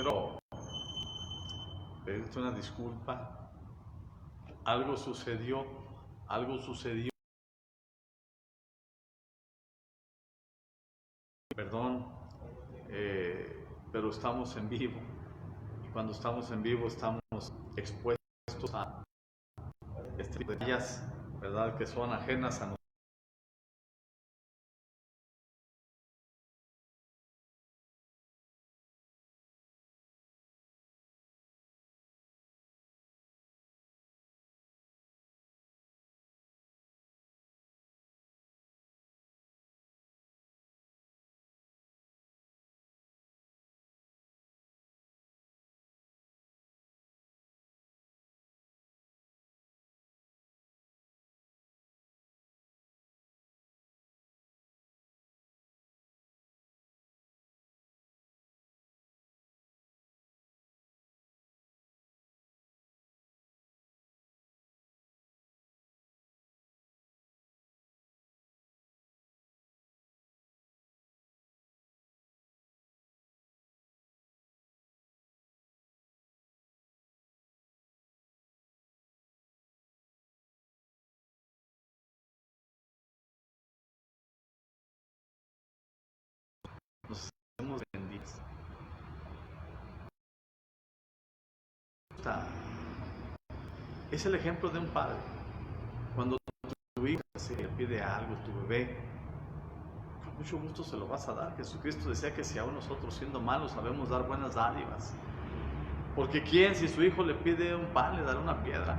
quiero pedirte una disculpa. Algo sucedió. Perdón, pero estamos en vivo. Y cuando estamos en vivo estamos expuestos a estrellas, ¿verdad?, que son ajenas a nosotros. Nos hacemos benditos. Es el ejemplo de un padre. Cuando tu hija se le pide algo, tu bebé, con mucho gusto se lo vas a dar. Jesucristo decía que si aún nosotros, siendo malos, sabemos dar buenas dádivas. Porque ¿quién, si su hijo le pide un pan, le dará una piedra?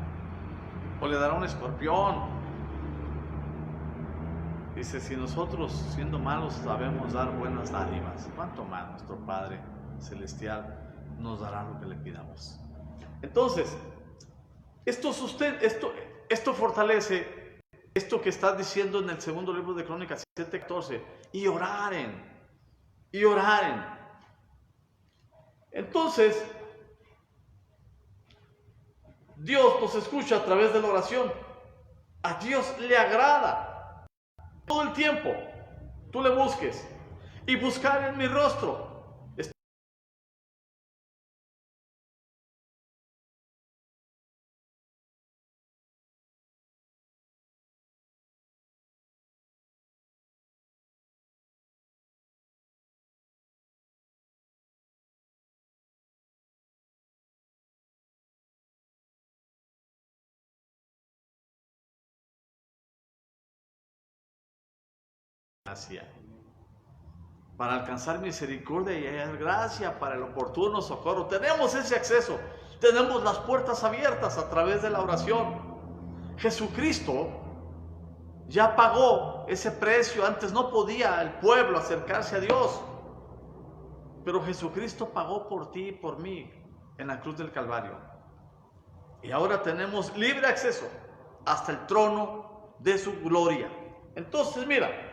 ¿O le dará un escorpión? Dice, si nosotros, siendo malos, sabemos dar buenas dádivas, ¿cuánto más nuestro Padre Celestial nos dará lo que le pidamos? Entonces, esto fortalece esto que está diciendo en el segundo libro de Crónicas 7:14, y oraren. Entonces, Dios nos escucha a través de la oración. A Dios le agrada todo el tiempo tú le busques, y buscar en mi rostro. Gracia, para alcanzar misericordia y hallar gracia para el oportuno socorro. Tenemos ese acceso, tenemos las puertas abiertas a través de la oración. Jesucristo ya pagó ese precio. Antes no podía el pueblo acercarse a Dios, pero Jesucristo pagó por ti y por mí en la cruz del Calvario, y ahora tenemos libre acceso hasta el trono de su gloria. Entonces, mira,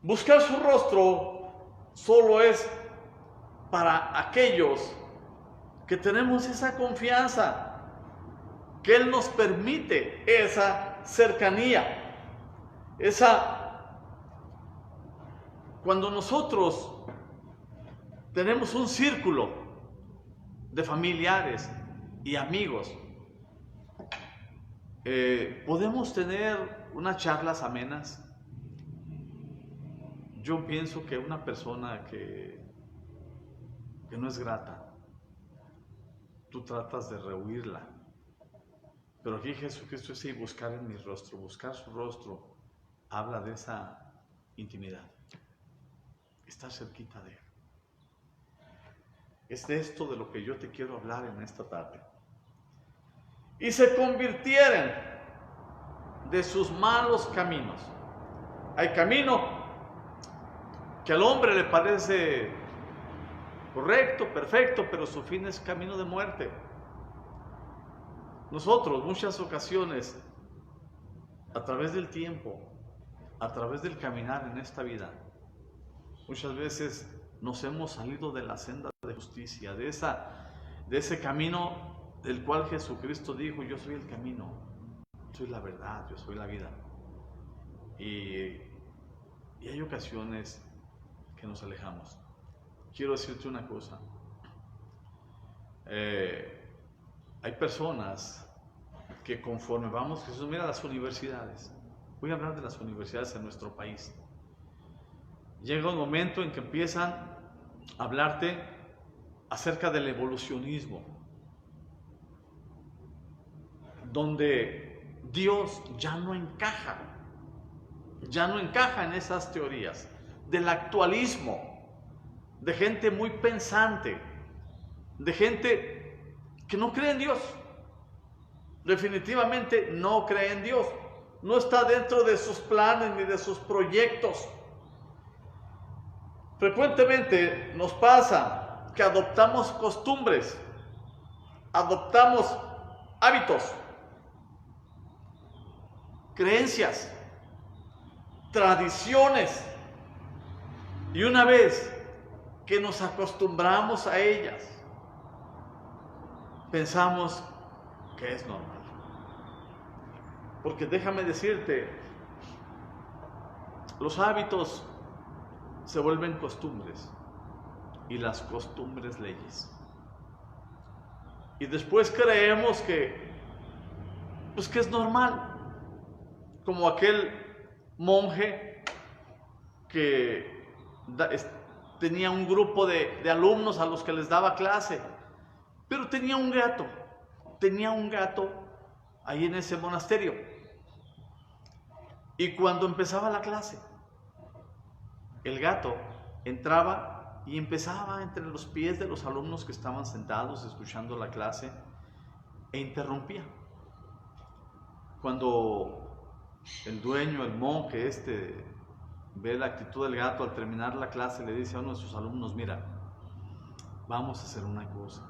buscar su rostro solo es para aquellos que tenemos esa confianza, que Él nos permite esa cercanía, cuando nosotros tenemos un círculo de familiares y amigos, podemos tener unas charlas amenas. Yo pienso que una persona que no es grata, tú tratas de rehuirla. Pero aquí Jesucristo dice, buscar en mi rostro. Buscar su rostro habla de esa intimidad, estar cerquita de Él. Es de esto de lo que yo te quiero hablar en esta tarde. Y se convirtieren de sus malos caminos. Hay camino que al hombre le parece correcto, perfecto, pero su fin es camino de muerte. Nosotros, muchas ocasiones, a través del tiempo, a través del caminar en esta vida, muchas veces nos hemos salido de la senda de justicia, de ese camino del cual Jesucristo dijo, yo soy el camino, soy la verdad, yo soy la vida. Y hay ocasiones que nos alejamos. quiero decirte una cosa. Hay personas que conforme vamos, Jesús, mira las universidades. Voy a hablar de las universidades en nuestro país. Llega un momento en que empiezan a hablarte acerca del evolucionismo, donde Dios ya no encaja en esas teorías, del actualismo, de gente muy pensante, de gente que no cree en Dios. Definitivamente no cree en Dios. No está dentro de sus planes ni de sus proyectos. Frecuentemente nos pasa que adoptamos costumbres, adoptamos hábitos, creencias, tradiciones, y una vez que nos acostumbramos a ellas, pensamos que es normal. Porque déjame decirte, los hábitos se vuelven costumbres y las costumbres leyes. Y después creemos que es normal, como aquel monje que tenía un grupo de alumnos a los que les daba clase, pero tenía un gato ahí en ese monasterio. Y cuando empezaba la clase, el gato entraba y empezaba entre los pies de los alumnos que estaban sentados escuchando la clase e interrumpía. Cuando el dueño, el monje ve la actitud del gato, al terminar la clase le dice a uno de sus alumnos: mira, vamos a hacer una cosa.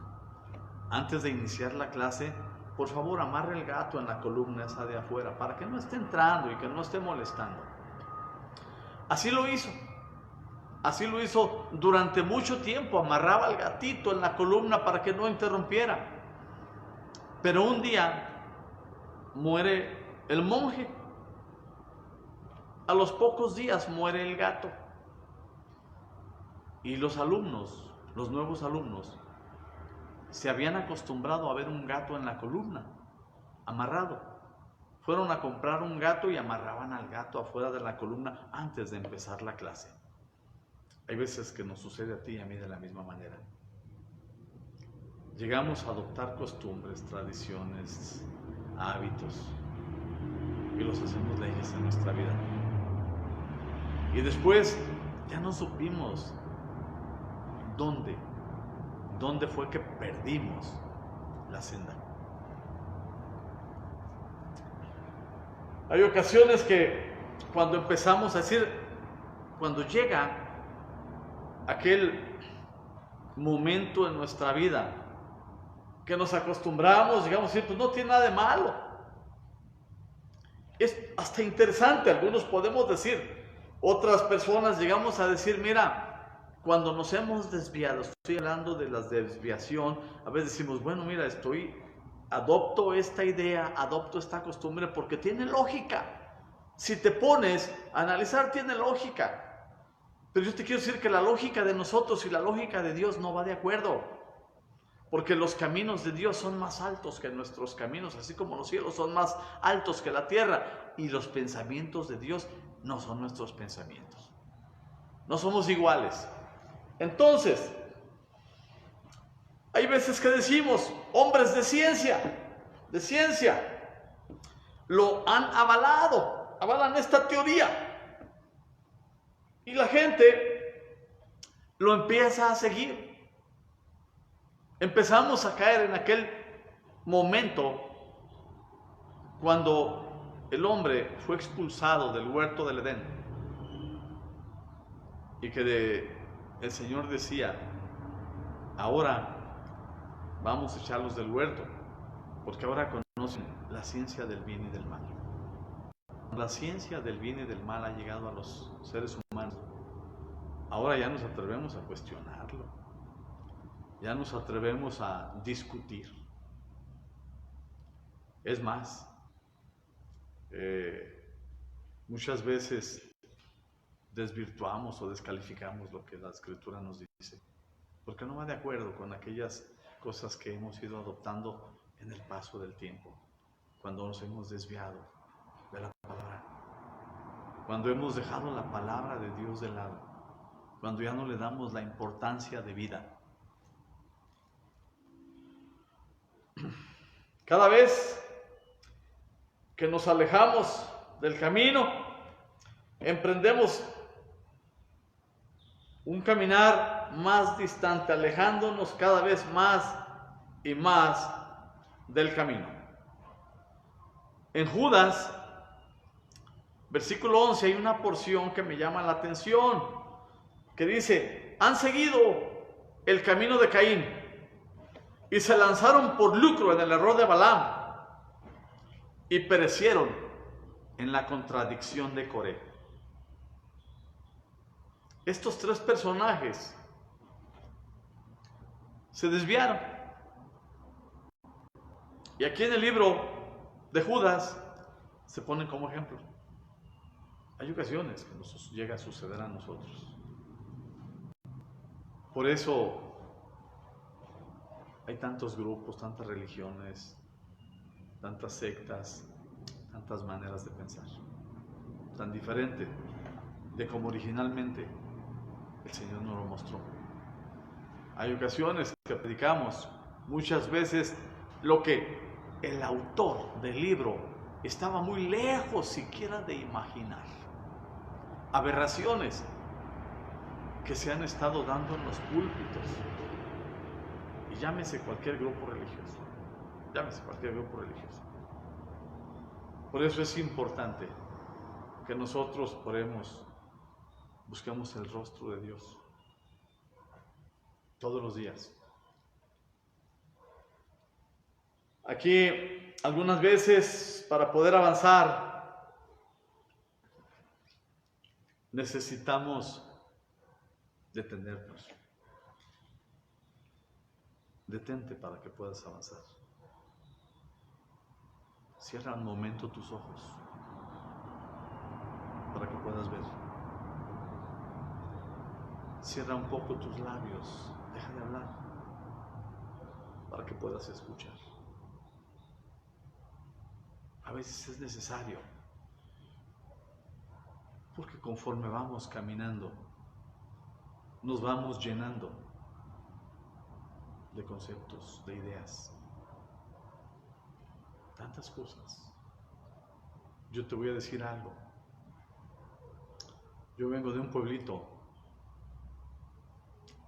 Antes de iniciar la clase, por favor, amarre el gato en la columna esa de afuera para que no esté entrando y que no esté molestando. Así lo hizo durante mucho tiempo, amarraba al gatito en la columna para que no interrumpiera. Pero un día muere el monje. A los pocos días muere el gato. Y los nuevos alumnos, se habían acostumbrado a ver un gato en la columna, amarrado. Fueron a comprar un gato y amarraban al gato afuera de la columna antes de empezar la clase. Hay veces que nos sucede a ti y a mí de la misma manera. Llegamos a adoptar costumbres, tradiciones, hábitos, y los hacemos leyes en nuestra vida. Y después ya no supimos dónde fue que perdimos la senda. Hay ocasiones que cuando empezamos a decir, cuando llega aquel momento en nuestra vida que nos acostumbramos, llegamos a decir, pues no tiene nada de malo. Es hasta interesante, algunos podemos decir. Otras personas llegamos a decir, mira, cuando nos hemos desviado, estoy hablando de la desviación, a veces decimos, bueno, mira, adopto esta idea, adopto esta costumbre porque tiene lógica. Si te pones a analizar, tiene lógica. Pero yo te quiero decir que la lógica de nosotros y la lógica de Dios no va de acuerdo. Porque los caminos de Dios son más altos que nuestros caminos, así como los cielos son más altos que la tierra. Y los pensamientos de Dios no son nuestros pensamientos. No somos iguales. Entonces, hay veces que decimos, hombres de ciencia, lo han avalan esta teoría. Y la gente lo empieza a seguir. Empezamos a caer en aquel momento cuando el hombre fue expulsado del huerto del Edén y que el Señor decía, ahora vamos a echarlos del huerto, porque ahora conocen la ciencia del bien y del mal. La ciencia del bien y del mal ha llegado a los seres humanos. Ahora ya nos atrevemos a cuestionarlo. Ya nos atrevemos a discutir. Es más, muchas veces desvirtuamos o descalificamos lo que la Escritura nos dice. porque no va de acuerdo con aquellas cosas que hemos ido adoptando en el paso del tiempo, cuando nos hemos desviado de la palabra, cuando hemos dejado la palabra de Dios de lado, cuando ya no le damos la importancia de vida. Cada vez que nos alejamos del camino, emprendemos un caminar más distante, alejándonos cada vez más y más del camino. En Judas, versículo 11, hay una porción que me llama la atención, que dice: han seguido el camino de Caín y se lanzaron por lucro en el error de Balaam y perecieron en la contradicción de Coré. Estos tres personajes se desviaron. Y aquí en el libro de Judas se ponen como ejemplo. Hay ocasiones que nos llega a suceder a nosotros. Por eso hay tantos grupos, tantas religiones, tantas sectas, tantas maneras de pensar, tan diferente de como originalmente el Señor nos lo mostró. Hay ocasiones que predicamos muchas veces lo que el autor del libro estaba muy lejos siquiera de imaginar. Aberraciones que se han estado dando en los púlpitos. Y llámese cualquier grupo religioso. Llámese cualquier grupo religioso. Por eso es importante que nosotros busquemos el rostro de Dios todos los días. Aquí, algunas veces, para poder avanzar, necesitamos detenernos. Detente para que puedas avanzar. Cierra un momento tus ojos para que puedas ver. Cierra un poco tus labios, deja de hablar para que puedas escuchar. A veces es necesario, porque conforme vamos caminando, nos vamos llenando de conceptos, de ideas, tantas cosas. Yo te voy a decir algo. Yo vengo de un pueblito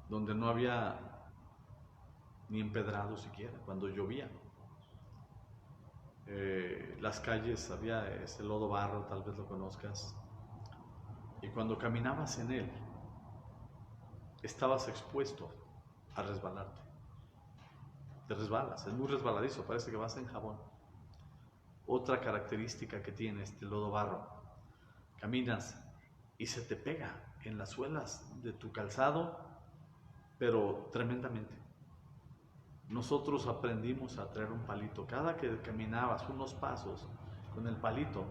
donde no había ni empedrado siquiera cuando llovía. Las calles había ese lodo barro, tal vez lo conozcas, y cuando caminabas en él estabas expuesto a resbalarte. Te resbalas, es muy resbaladizo, parece que vas en jabón. Otra característica que tiene este lodo barro: caminas y se te pega en las suelas de tu calzado, pero tremendamente. Nosotros aprendimos a traer un palito. Cada que caminabas unos pasos con el palito,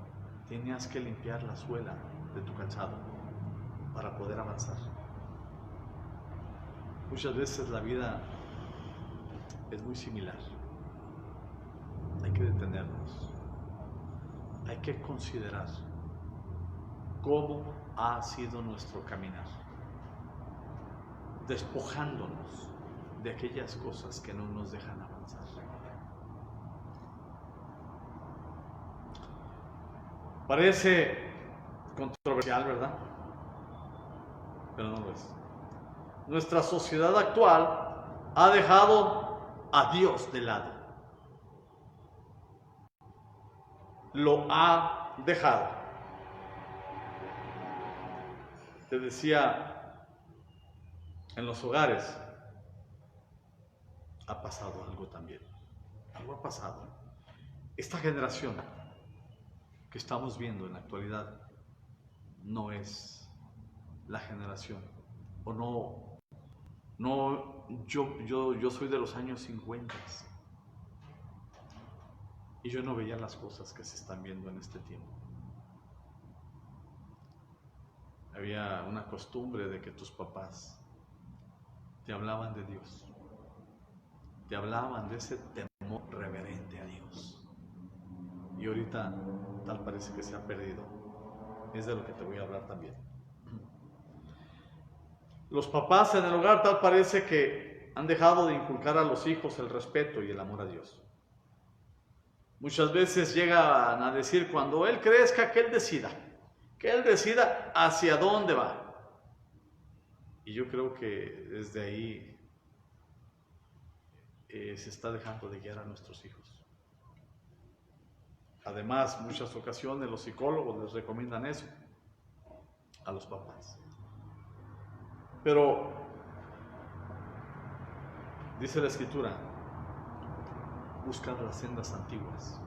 tenías que limpiar la suela de tu calzado para poder avanzar. Muchas veces la vida es muy similar. Hay que detenernos. Hay que considerar cómo ha sido nuestro caminar, despojándonos de aquellas cosas que no nos dejan avanzar. Parece controversial, ¿verdad? Pero no lo es. Nuestra sociedad actual ha dejado a Dios de lado. Lo ha dejado. Te decía, en los hogares ha pasado algo también. Algo ha pasado. Esta generación que estamos viendo en la actualidad no es la generación, o yo soy de los años 50 y yo no veía las cosas que se están viendo en este tiempo. Había una costumbre de que tus papás te hablaban de Dios, te hablaban de ese temor reverente a Dios. Y ahorita tal parece que se ha perdido. Es de lo que te voy a hablar también. Los papás en el hogar tal parece que han dejado de inculcar a los hijos el respeto y el amor a Dios. Muchas veces llegan a decir, cuando él crezca, que él decida hacia dónde va. Y yo creo que desde ahí se está dejando de guiar a nuestros hijos. Además, muchas ocasiones los psicólogos les recomiendan eso a los papás. Pero dice la Escritura, busca las sendas antiguas.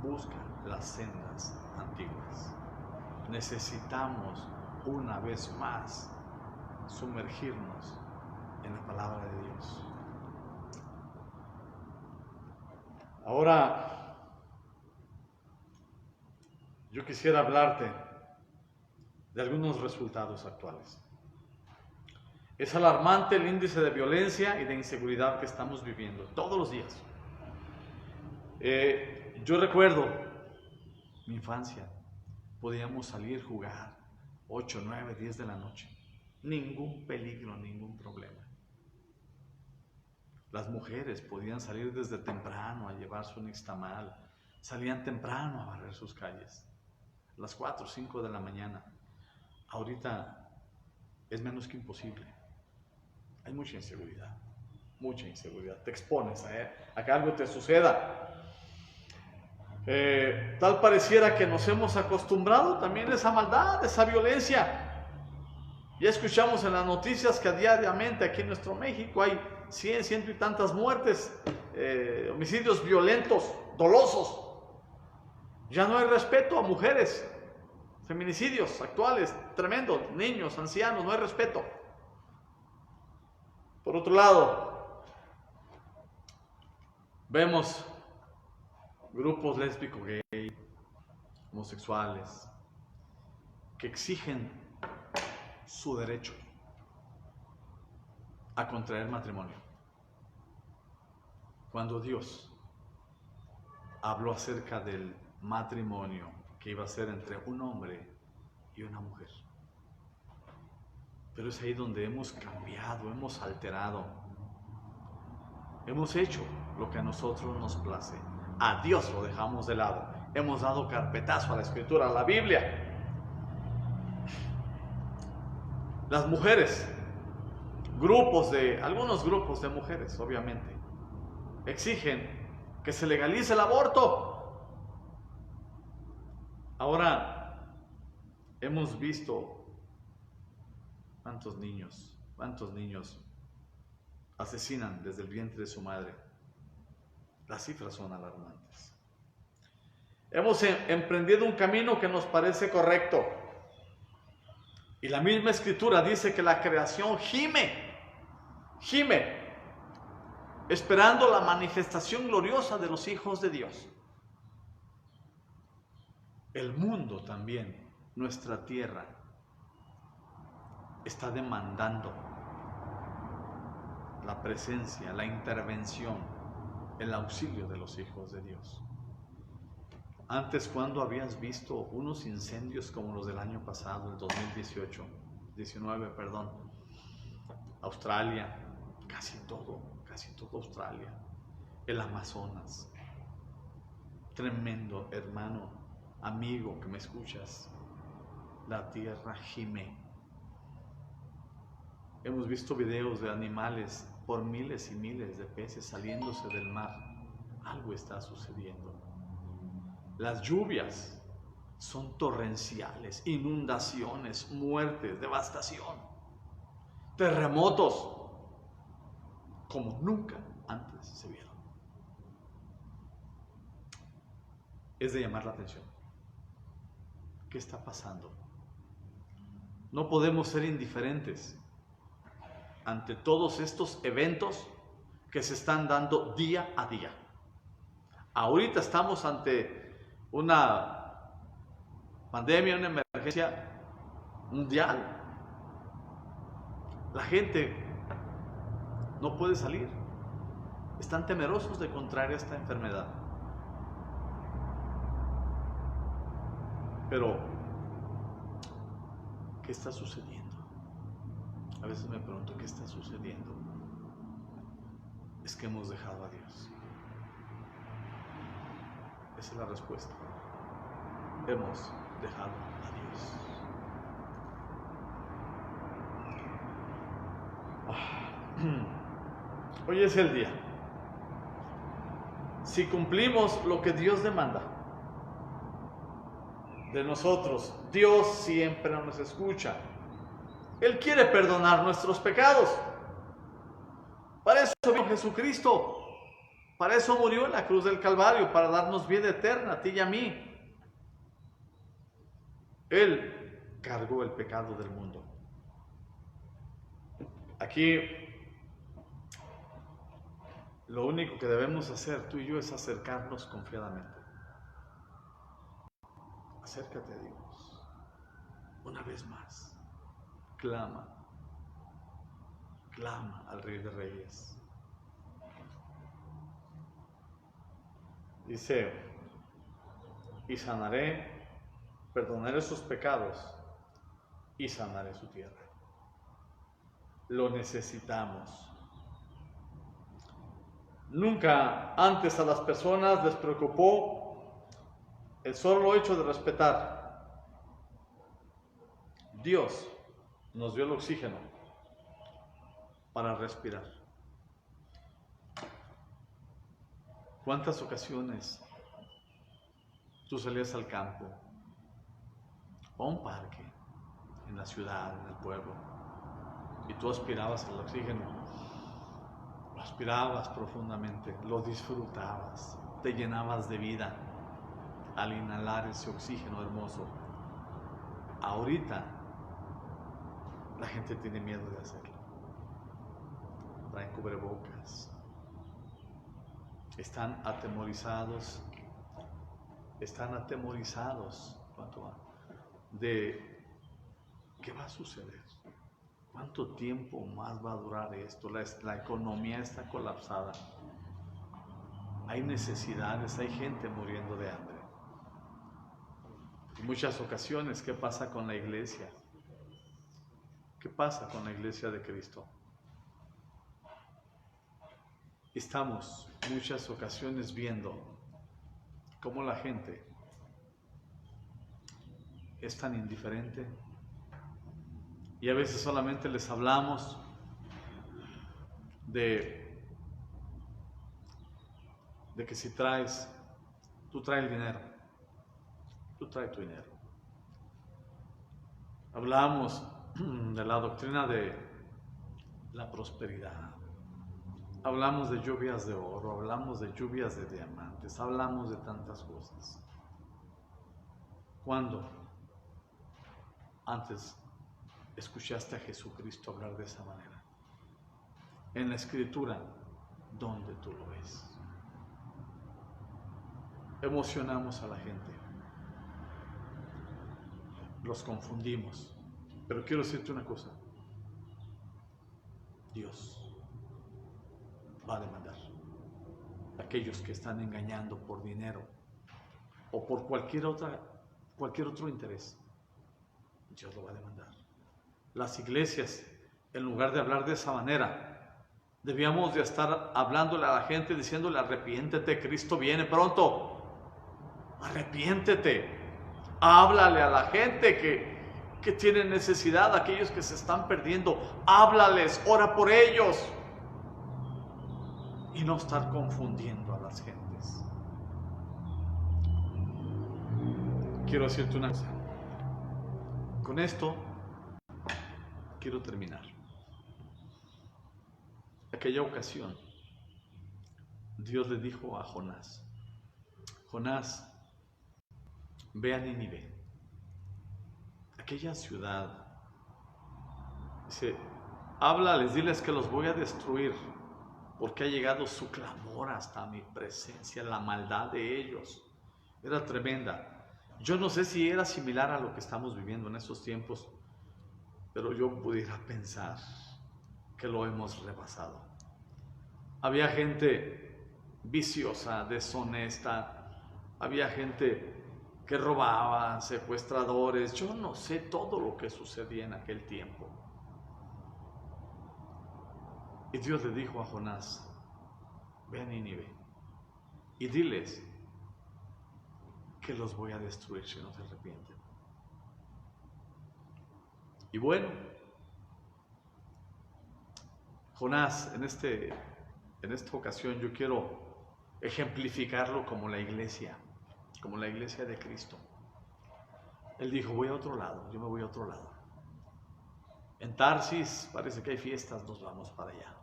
Busca las sendas antiguas. Necesitamos una vez más sumergirnos en la palabra de Dios. Ahora, yo quisiera hablarte de algunos resultados actuales. Es alarmante el índice de violencia y de inseguridad que estamos viviendo todos los días. Yo recuerdo mi infancia, podíamos salir a jugar 8, 9, 10 de la noche. Ningún peligro, ningún problema. Las mujeres podían salir desde temprano a llevar su nixtamal. Salían temprano a barrer sus calles. A las 4 o 5 de la mañana. Ahorita es menos que imposible. Hay mucha inseguridad. Mucha inseguridad. Te expones a que algo te suceda. Tal pareciera que nos hemos acostumbrado también a esa maldad, a esa violencia. Ya escuchamos en las noticias que diariamente aquí en nuestro México hay 100, 100 y tantas muertes, homicidios violentos, dolosos. Ya no hay respeto a mujeres, feminicidios actuales, tremendos, niños, ancianos, no hay respeto. Por otro lado, vemos grupos lésbicos, gay, homosexuales, que exigen su derecho a contraer matrimonio. Cuando Dios habló acerca del matrimonio que iba a ser entre un hombre y una mujer. Pero es ahí donde hemos cambiado, hemos alterado. Hemos hecho lo que a nosotros nos place. A Dios lo dejamos de lado. Hemos dado carpetazo a la Escritura, a la Biblia. Las mujeres, algunos grupos de mujeres, obviamente, exigen que se legalice el aborto. Ahora hemos visto cuántos niños asesinan desde el vientre de su madre. Las cifras son alarmantes. Hemos emprendido un camino que nos parece correcto. Y la misma Escritura dice que la creación gime, esperando la manifestación gloriosa de los hijos de Dios. El mundo también, nuestra tierra, está demandando la presencia, la intervención, el auxilio de los hijos de Dios. Antes, ¿cuándo habías visto unos incendios como los del año pasado, el 19, Australia, casi todo Australia, el Amazonas. Tremendo, hermano, amigo que me escuchas, la tierra gime. Hemos visto videos de animales por miles y miles de peces saliéndose del mar. Algo está sucediendo. Las lluvias son torrenciales, inundaciones, muertes, devastación, terremotos, como nunca antes se vieron. Es de llamar la atención. ¿Qué está pasando? No podemos ser indiferentes ante todos estos eventos que se están dando día a día. Ahorita estamos ante una pandemia, una emergencia mundial. La gente no puede salir. Están temerosos de contraer esta enfermedad. Pero, ¿qué está sucediendo? A veces me pregunto, ¿qué está sucediendo? Es que hemos dejado a Dios. Esa es la respuesta. Hemos dejado a Dios. Hoy es el día. Si cumplimos lo que Dios demanda de nosotros, Dios siempre nos escucha. Él quiere perdonar nuestros pecados. Para eso vino Jesucristo. Para eso murió en la cruz del Calvario, para darnos vida eterna a ti y a mí. Él cargó el pecado del mundo. Aquí lo único que debemos hacer tú y yo es acercarnos confiadamente. Acércate a Dios. Una vez más. Clama. Clama al Rey de Reyes. Dice, y sanaré, perdonaré sus pecados y sanaré su tierra. Lo necesitamos. Nunca antes a las personas les preocupó el solo hecho de respetar. Dios nos dio el oxígeno para respirar. ¿Cuántas ocasiones tú salías al campo o a un parque, en la ciudad, en el pueblo, y tú aspirabas el oxígeno? Lo aspirabas profundamente, lo disfrutabas, te llenabas de vida al inhalar ese oxígeno hermoso. Ahorita la gente tiene miedo de hacerlo. Traen cubrebocas. Están atemorizados. De qué va a suceder. ¿Cuánto tiempo más va a durar esto? La economía está colapsada. Hay necesidades, hay gente muriendo de hambre. En muchas ocasiones, ¿qué pasa con la iglesia? ¿Qué pasa con la iglesia de Cristo? Estamos muchas ocasiones viendo cómo la gente es tan indiferente y a veces solamente les hablamos de que si tú traes el dinero, tú traes tu dinero. Hablamos de la doctrina de la prosperidad. Hablamos de lluvias de oro, hablamos de lluvias de diamantes, hablamos de tantas cosas. ¿Cuándo antes escuchaste a Jesucristo hablar de esa manera? En la Escritura, ¿dónde tú lo ves? Emocionamos a la gente, los confundimos, pero quiero decirte una cosa: Dios va a demandar a aquellos que están engañando por dinero o por cualquier otro interés. Dios lo va a demandar. Las iglesias, en lugar de hablar de esa manera, debíamos de estar hablándole a la gente, diciéndole: arrepiéntete, Cristo viene pronto. Arrepiéntete. Háblale a la gente que tiene necesidad, a aquellos que se están perdiendo. Háblales, ora por ellos. Y no estar confundiendo a las gentes. Quiero decirte una cosa. Con esto quiero terminar. Aquella ocasión, Dios le dijo a Jonás: Jonás, ve a Nínive, aquella ciudad. Dice, háblales, diles que los voy a destruir, porque ha llegado su clamor hasta mi presencia. La maldad de ellos era tremenda. Yo no sé si era similar a lo que estamos viviendo en estos tiempos, pero yo pudiera pensar que lo hemos rebasado. Había gente viciosa, deshonesta, había gente que robaba, secuestradores. Yo no sé todo lo que sucedía en aquel tiempo. Y Dios le dijo a Jonás: ve a Nínive y diles que los voy a destruir si no se arrepienten. Y bueno, Jonás, en esta ocasión yo quiero ejemplificarlo como la iglesia de Cristo. Él dijo: voy a otro lado, yo me voy a otro lado. En Tarsis parece que hay fiestas, nos vamos para allá.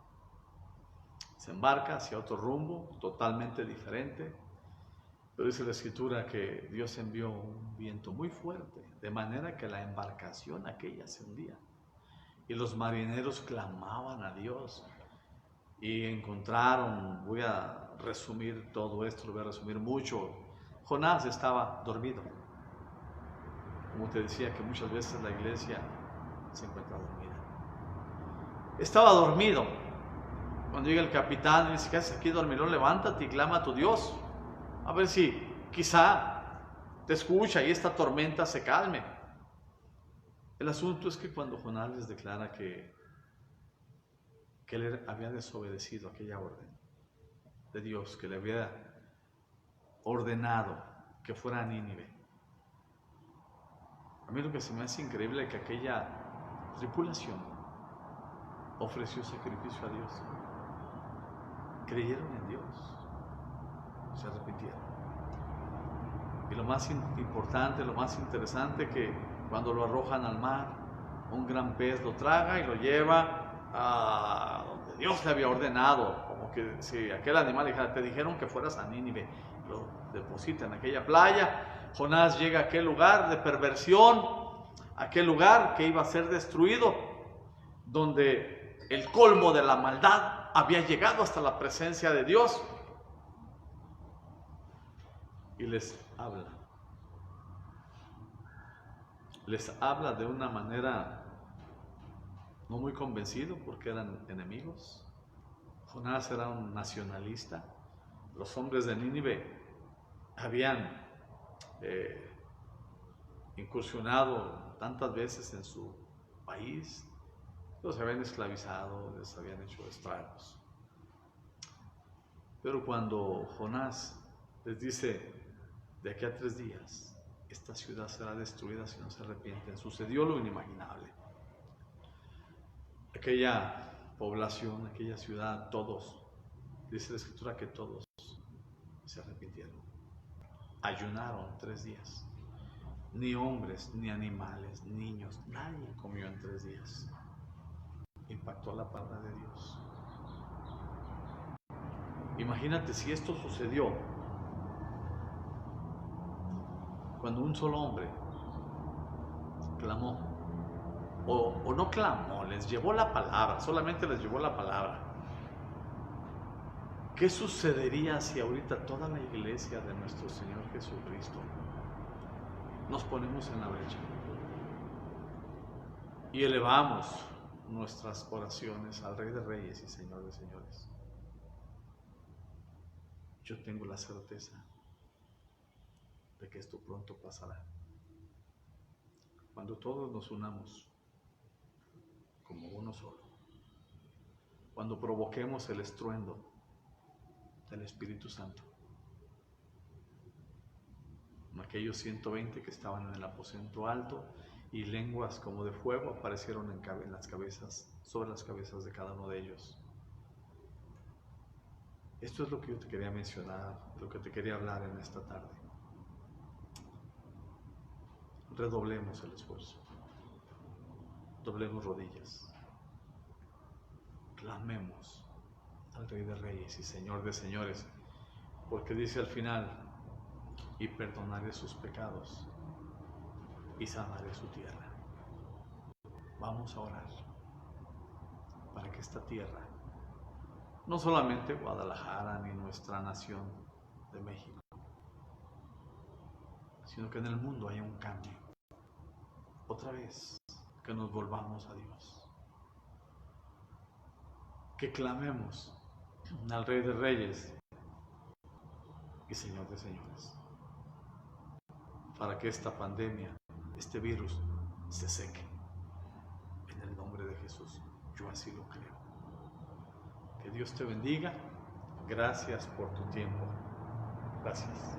Se embarca hacia otro rumbo, totalmente diferente. Pero dice la Escritura que Dios envió un viento muy fuerte, de manera que la embarcación aquella se hundía. Y los marineros clamaban a Dios y encontraron, voy a resumir todo esto, lo voy a resumir mucho. Jonás estaba dormido. Como te decía, que muchas veces la iglesia se encuentra dormida. Estaba dormido. Cuando llega el capitán y dice: ¿qué haces aquí, dormilón? Levántate y clama a tu Dios. A ver si quizá te escucha y esta tormenta se calme. El asunto es que cuando Jonás les declara que él había desobedecido aquella orden de Dios, que le había ordenado que fuera a Nínive. A mí lo que se me hace increíble es que aquella tripulación ofreció sacrificio a Dios. Creyeron en Dios, se arrepintieron. Y lo más importante, lo más interesante, que cuando lo arrojan al mar, un gran pez lo traga y lo lleva a donde Dios le había ordenado. Como que si aquel animal dijera: te dijeron que fueras a Nínive, lo deposita en aquella playa. Jonás llega a aquel lugar de perversión, aquel lugar que iba a ser destruido, donde el colmo de la maldad había llegado hasta la presencia de Dios. Y les habla de una manera no muy convencido, porque eran enemigos. Jonás era un nacionalista. Los hombres de Nínive habían incursionado tantas veces en su país, los habían esclavizado, les habían hecho estragos. Pero cuando Jonás les dice: de aquí a 3 días esta ciudad será destruida si no se arrepienten, sucedió lo inimaginable. Aquella población, aquella ciudad, todos, dice la Escritura que todos se arrepintieron. Ayunaron 3 días. Ni hombres, ni animales, niños, nadie comió en 3 días. Impactó la palabra de Dios. Imagínate si esto sucedió cuando un solo hombre clamó, o no clamó, les llevó la palabra, solamente les llevó la palabra. ¿Qué sucedería si ahorita toda la iglesia de nuestro Señor Jesucristo nos ponemos en la brecha y elevamos nuestras oraciones al Rey de Reyes y Señor de Señores? Yo tengo la certeza de que esto pronto pasará. Cuando todos nos unamos como uno solo, cuando provoquemos el estruendo del Espíritu Santo. Aquellos 120 que estaban en el aposento alto, y lenguas como de fuego aparecieron en las cabezas, sobre las cabezas de cada uno de ellos. Esto es lo que yo te quería mencionar, lo que te quería hablar en esta tarde. Redoblemos el esfuerzo, doblemos rodillas, clamemos al Rey de Reyes y Señor de Señores, porque dice al final: y perdonaré sus pecados y sanaré su tierra. Vamos a orar para que esta tierra, no solamente Guadalajara ni nuestra nación de México, sino que en el mundo haya un cambio. Otra vez, que nos volvamos a Dios, que clamemos al Rey de Reyes y Señor de Señores, para que esta pandemia, este virus, se seque. En el nombre de Jesús, yo así lo creo. Que Dios te bendiga. Gracias por tu tiempo. Gracias.